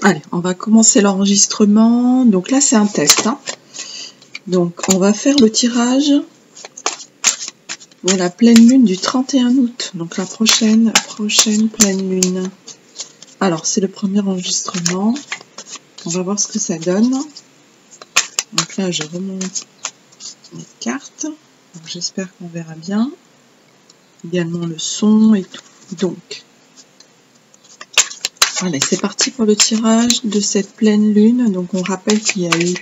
Allez, on va commencer l'enregistrement. Donc là, c'est un test. Hein. Donc, on va faire le tirage de la pleine lune du 31 août. Donc, la prochaine pleine lune. Alors, c'est le premier enregistrement. On va voir ce que ça donne. Donc là, je remonte mes cartes. J'espère qu'on verra bien. Également le son et tout. Donc, allez, c'est parti pour le tirage de cette pleine lune. Donc, on rappelle qu'il y a eu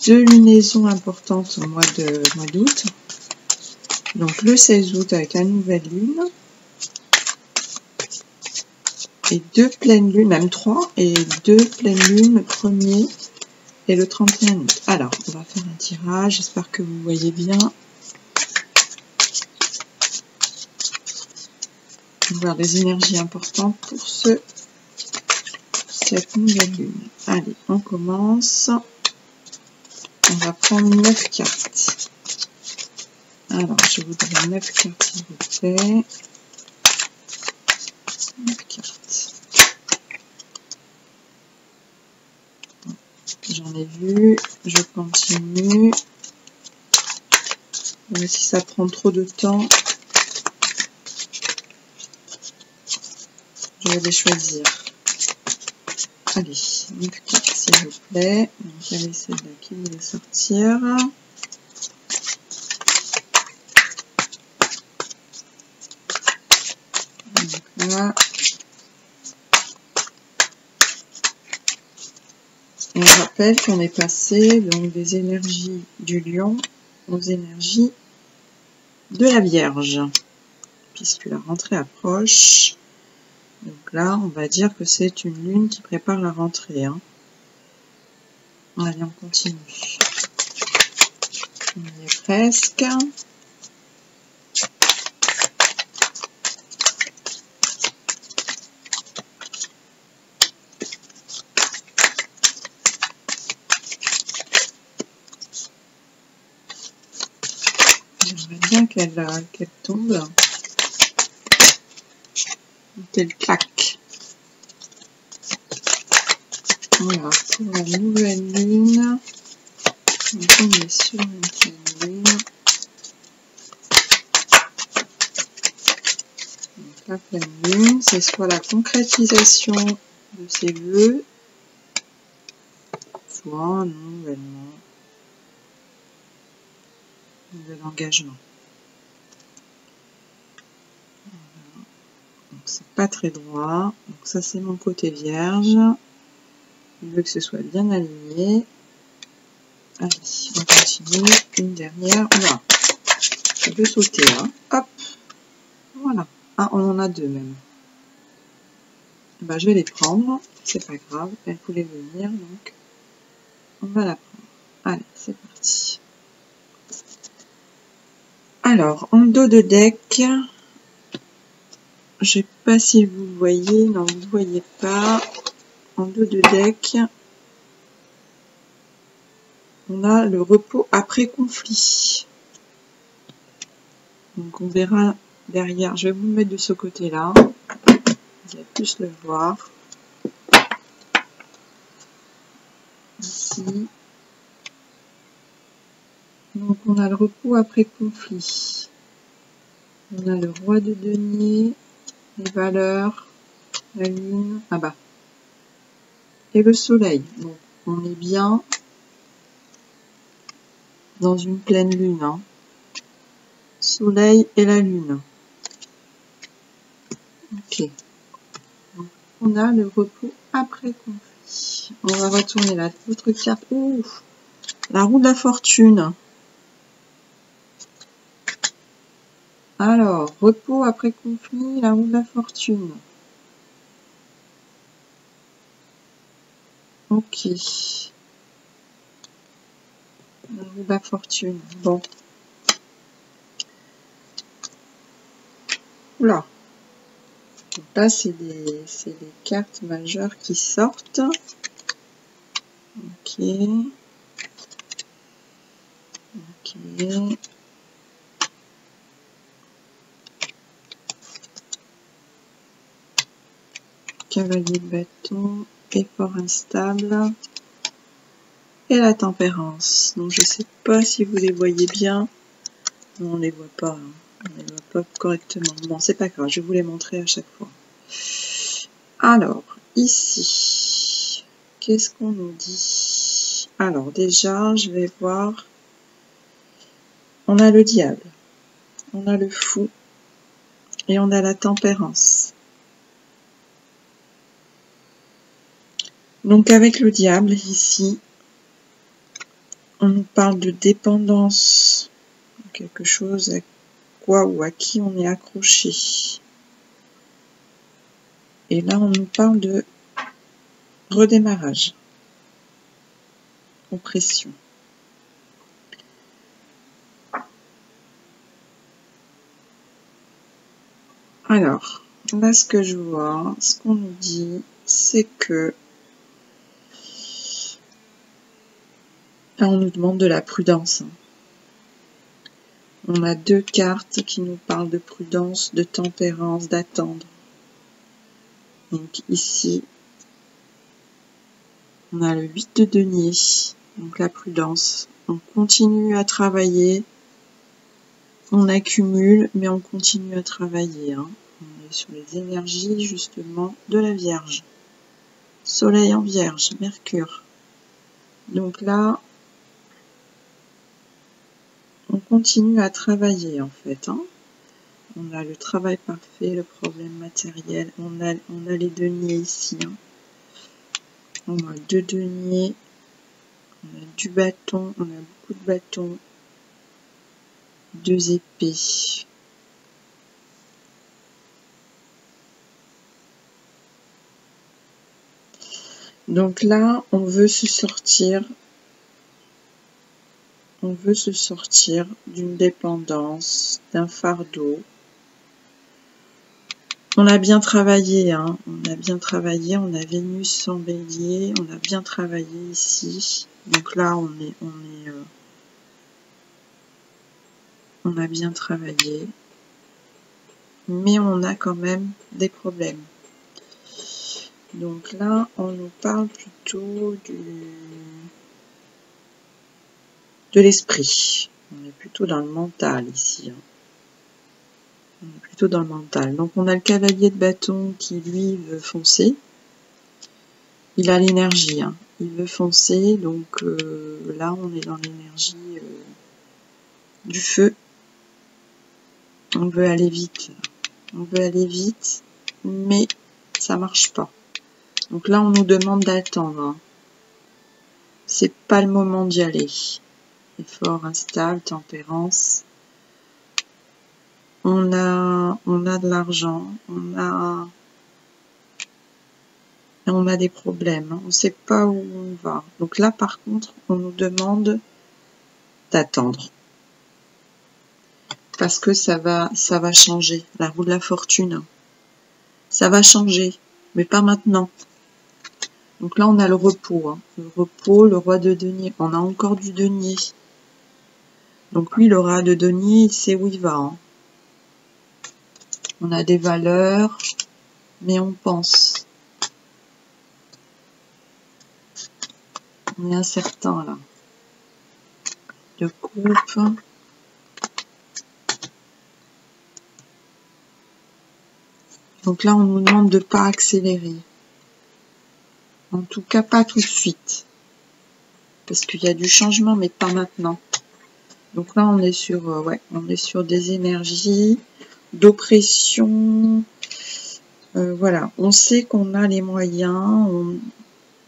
2 lunaisons importantes au mois d'août. Donc, le 16 août avec la nouvelle lune. Et 2 pleines lunes, même 3, et 2 pleines lunes, le 1er et le 31 août. Alors, on va faire un tirage. J'espère que vous voyez bien. On va voir les énergies importantes pour cette nouvelle lune. Allez, on commence. On va prendre 9 cartes. Alors, je voudrais 9 cartes, s'il vous plaît. 9 cartes. J'en ai vu. Je continue. Même si ça prend trop de temps, je vais les choisir. Allez, 9 cartes, s'il vous plaît. Donc, il y avait celle-là qui voulait sortir. Donc là, on rappelle qu'on est passé donc des énergies du lion aux énergies de la Vierge, puisque la rentrée approche. Donc là, on va dire que c'est une lune qui prépare la rentrée. Hein. Allez, on continue. On y est presque. J'aimerais bien qu'elle tombe. Qu'elle claque. Voilà, pour la nouvelle lune. Donc on est sur une pleine lune. Donc la pleine lune, c'est soit la concrétisation de ses vœux, soit un nouvel engagement. Voilà. Donc c'est pas très droit. Donc ça c'est mon côté vierge. Je veux que ce soit bien aligné. Allez, on continue. Une dernière. Voilà. Je peux sauter. Hein. Hop. Voilà. Ah, on en a 2 même. Ben, je vais les prendre. C'est pas grave. Elle voulait venir. Donc, on va la prendre. Allez, c'est parti. Alors, en dos de deck, je sais pas si vous voyez. Non, vous ne voyez pas. En dos de deck, on a le repos après conflit. Donc, on verra derrière. Je vais vous mettre de ce côté-là. Vous allez plus le voir. Ici. Donc, on a le repos après conflit. On a le roi de denier, les valeurs, la lune, ah bah, et le soleil. Donc, on est bien dans une pleine lune. Hein. Soleil et la lune. Ok. Donc, on a le repos après conflit. On va retourner l'autre carte. Ouh, la roue de la fortune. Alors, repos après conflit, la roue de la fortune. Ok. La roue de la fortune. Bon. Oula. Donc là, c'est les cartes majeures qui sortent. Ok. Ok. cavalier de bâton, effort instable et la tempérance. Donc je sais pas si vous les voyez bien. Non, on les voit pas, hein. On les voit pas correctement. Bon, c'est pas grave, je vais vous les montrer à chaque fois. Alors, ici, qu'est-ce qu'on nous dit? Alors déjà, je vais voir. On a le diable, on a le fou et on a la tempérance. Donc avec le diable, ici, on nous parle de dépendance, quelque chose à quoi ou à qui on est accroché. Et là, on nous parle de redémarrage, oppression. Alors, là, ce que je vois, ce qu'on nous dit, c'est que là, on nous demande de la prudence. On a deux cartes qui nous parlent de prudence, de tempérance, d'attendre. Donc ici, on a le 8 de denier, donc la prudence. On continue à travailler, on accumule, mais on continue à travailler. On est sur les énergies justement de la Vierge. Soleil en Vierge, Mercure. Donc là, on continue à travailler en fait. On a le travail parfait, le problème matériel. On a les deniers ici. On a deux deniers. On a du bâton. On a beaucoup de bâtons. Deux épées. Donc là, on veut se sortir. On veut se sortir d'une dépendance, d'un fardeau. On a bien travaillé, on a bien travaillé, on a Vénus en bélier, on a bien travaillé ici. Donc là, on a bien travaillé, mais on a quand même des problèmes. Donc là, on nous parle plutôt de l'esprit. On est plutôt dans le mental ici. On est plutôt dans le mental. Donc on a le cavalier de bâton qui lui veut foncer. Il a l'énergie, il veut foncer. Donc là on est dans l'énergie du feu. On veut aller vite. On veut aller vite, mais ça marche pas. Donc là on nous demande d'attendre. C'est pas le moment d'y aller. Effort instable, tempérance. On a de l'argent, on a des problèmes, on ne sait pas où on va. Donc là, par contre, on nous demande d'attendre. Parce que ça va changer. La roue de la fortune. Ça va changer, mais pas maintenant. Donc là, on a le repos. Le repos, le roi de denier. On a encore du denier. Donc lui, le roi de denier, il sait où il va. On a des valeurs, mais on pense. On est incertain là. De coupe. Donc là, on nous demande de ne pas accélérer. En tout cas, pas tout de suite. Parce qu'il y a du changement, mais pas maintenant. Donc là, on est sur des énergies d'oppression. Voilà, on sait qu'on a les moyens,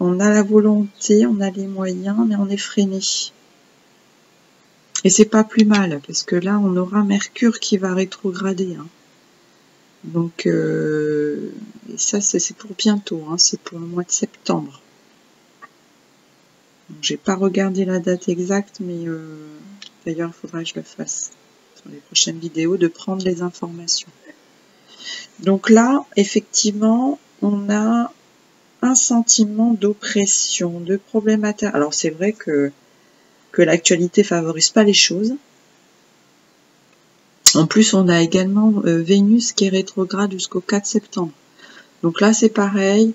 on a la volonté, on a les moyens, mais on est freiné. Et c'est pas plus mal, parce que là, on aura Mercure qui va rétrograder. Donc, et ça, c'est pour bientôt, c'est pour le mois de septembre. J'ai pas regardé la date exacte, mais d'ailleurs, il faudra que je le fasse sur les prochaines vidéos, de prendre les informations. Donc là, effectivement, on a un sentiment d'oppression, de problématique. Alors c'est vrai que l'actualité favorise pas les choses. En plus, on a également Vénus qui est rétrograde jusqu'au 4 septembre. Donc là, c'est pareil.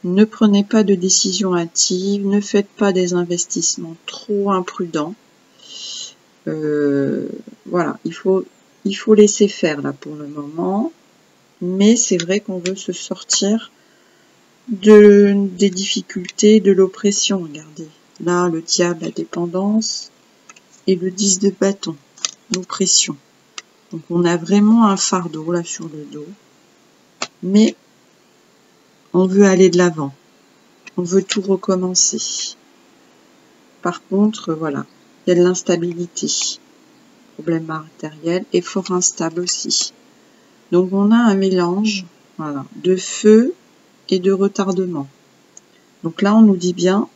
Ne prenez pas de décision hâtive, ne faites pas des investissements trop imprudents. Voilà, il faut laisser faire là pour le moment. Mais c'est vrai qu'on veut se sortir des difficultés, de l'oppression. Regardez, là, le diable, la dépendance, et le 10 de bâton, l'oppression. Donc on a vraiment un fardeau là sur le dos. Mais on veut aller de l'avant. On veut tout recommencer. Par contre, voilà, il y a de l'instabilité. Problème matériel et fort instable aussi. Donc on a un mélange, voilà, de feu et de retardement. Donc là, on nous dit bien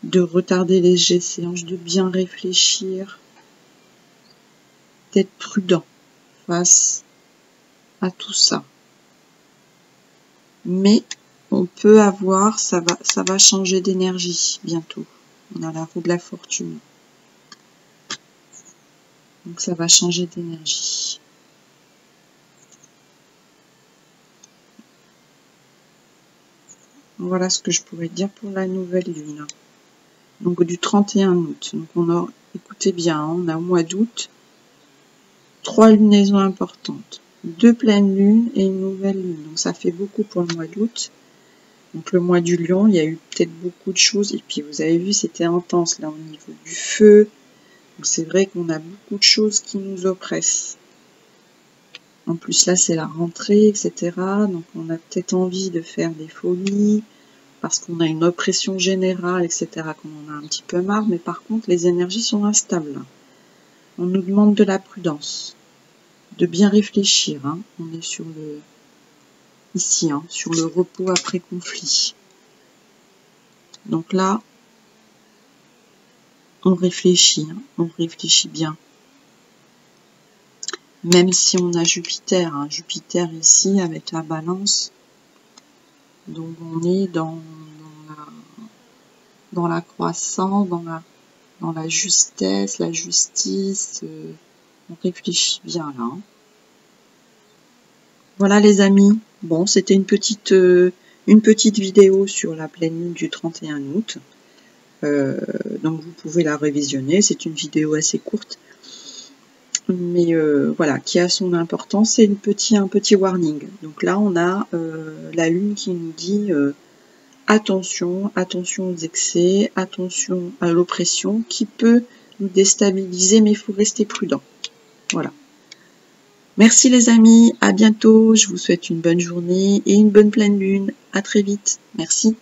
de retarder les séances, de bien réfléchir, d'être prudent face à tout ça. Mais on peut avoir, ça va changer d'énergie bientôt. On a la roue de la fortune. Donc ça va changer d'énergie. Voilà ce que je pourrais dire pour la nouvelle lune. Donc du 31 août. Donc on a, écoutez bien, hein, on a au mois d'août 3 lunaisons importantes, 2 pleines lunes et une nouvelle lune. Donc ça fait beaucoup pour le mois d'août. Donc le mois du lion, il y a eu peut-être beaucoup de choses. Et puis vous avez vu, c'était intense là au niveau du feu. Donc c'est vrai qu'on a beaucoup de choses qui nous oppressent. En plus là c'est la rentrée, etc. Donc on a peut-être envie de faire des folies, parce qu'on a une oppression générale, etc. qu'on en a un petit peu marre. Mais par contre les énergies sont instables. On nous demande de la prudence, de bien réfléchir. Hein. On est sur le ici, hein, sur le repos après conflit. Donc là, on réfléchit bien. Même si on a Jupiter, hein, Jupiter ici avec la balance, donc on est dans la croissance, dans la justesse, la justice, on réfléchit bien là. Hein. Voilà les amis, bon c'était une petite vidéo sur la pleine lune du 31 août. Donc vous pouvez la révisionner, c'est une vidéo assez courte. Mais voilà, qui a son importance, c'est un petit warning. Donc là, on a la lune qui nous dit attention aux excès, attention à l'oppression qui peut nous déstabiliser, mais il faut rester prudent. Voilà. Merci les amis, à bientôt. Je vous souhaite une bonne journée et une bonne pleine lune. À très vite. Merci.